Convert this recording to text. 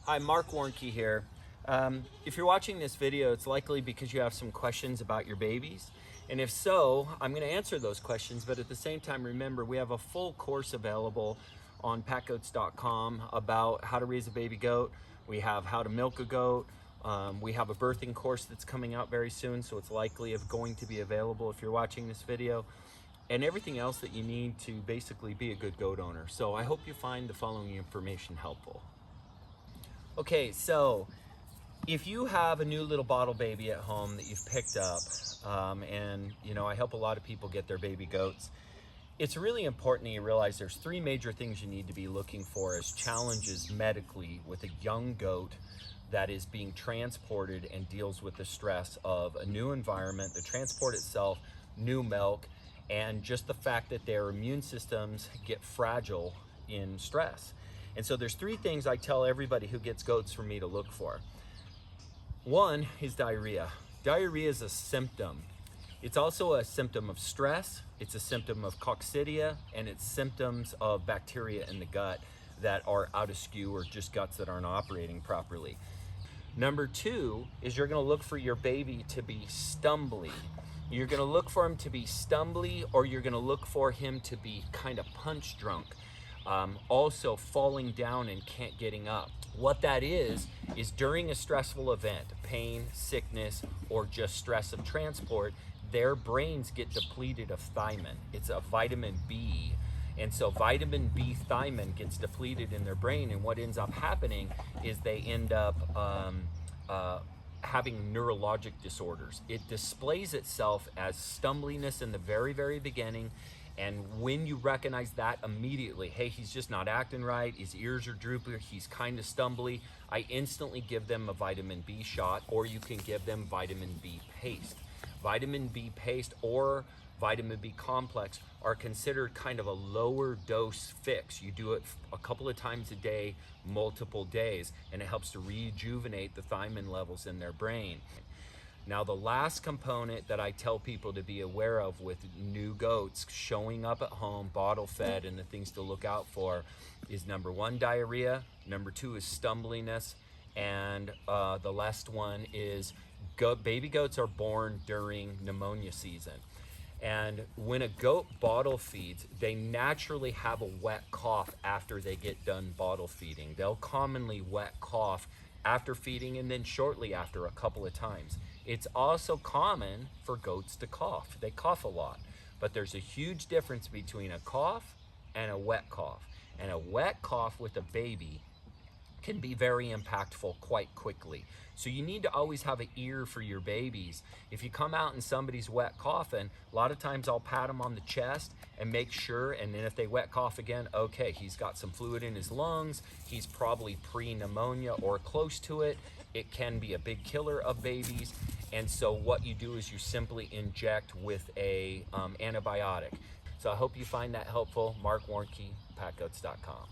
Hi, Marc Warnke here. If you're watching this video, it's likely because you have some questions about your babies. And if so, I'm going to answer those questions, but at the same time, remember, we have a full course available on PackGoats.com about how to raise a baby goat. We have how to milk a goat. We have a birthing course that's coming out very soon, so it's likely going to be available if you're watching this video, and everything else that you need to basically be a good goat owner. So I hope you find the following information helpful. Okay, so if you have a new little bottle baby at home that you've picked up, and you know, I help a lot of people get their baby goats, it's really important that you realize there's three major things you need to be looking for as challenges medically with a young goat that is being transported and deals with the stress of a new environment, the transport itself, new milk, and just the fact that their immune systems get fragile in stress. And so there's three things I tell everybody who gets goats from me to look for. One is diarrhea. Diarrhea is a symptom. It's also a symptom of stress, it's a symptom of coccidia, and it's symptoms of bacteria in the gut that are out of skew or just guts that aren't operating properly. Number two is you're gonna look for your baby to be stumbly. You're gonna look for him to be stumbly, or you're gonna look for him to be kind of punch drunk. Also falling down and can't getting up. What that is during a stressful event, pain, sickness, or just stress of transport, their brains get depleted of thiamine. It's a vitamin B. And so vitamin B thiamine gets depleted in their brain, and what ends up happening is they end up having neurologic disorders. It displays itself as stumbliness in the very, very beginning. And when you recognize that immediately, hey, he's just not acting right, his ears are droopy, he's kind of stumbly, I instantly give them a vitamin B shot, or you can give them vitamin B paste. Vitamin B paste or vitamin B complex are considered kind of a lower dose fix. You do it a couple of times a day, multiple days, and it helps to rejuvenate the thiamine levels in their brain. Now, the last component that I tell people to be aware of with new goats showing up at home, bottle fed, and the things to look out for is number one, diarrhea. Number two is stumbliness. And the last one is baby goats are born during pneumonia season. And when a goat bottle feeds, they naturally have a wet cough after they get done bottle feeding. They'll commonly wet cough after feeding and then shortly after a couple of times. It's also common for goats to cough. They cough a lot, but there's a huge difference between a cough and a wet cough. And a wet cough with a baby can be very impactful quite quickly. So you need to always have an ear for your babies. If you come out and somebody's wet coughing, a lot of times I'll pat them on the chest and make sure, and then if they wet cough again, okay, he's got some fluid in his lungs, he's probably pre-pneumonia or close to it. It can be a big killer of babies. And so what you do is you simply inject with a antibiotic. So I hope you find that helpful. Marc Warnke, PackGoats.com.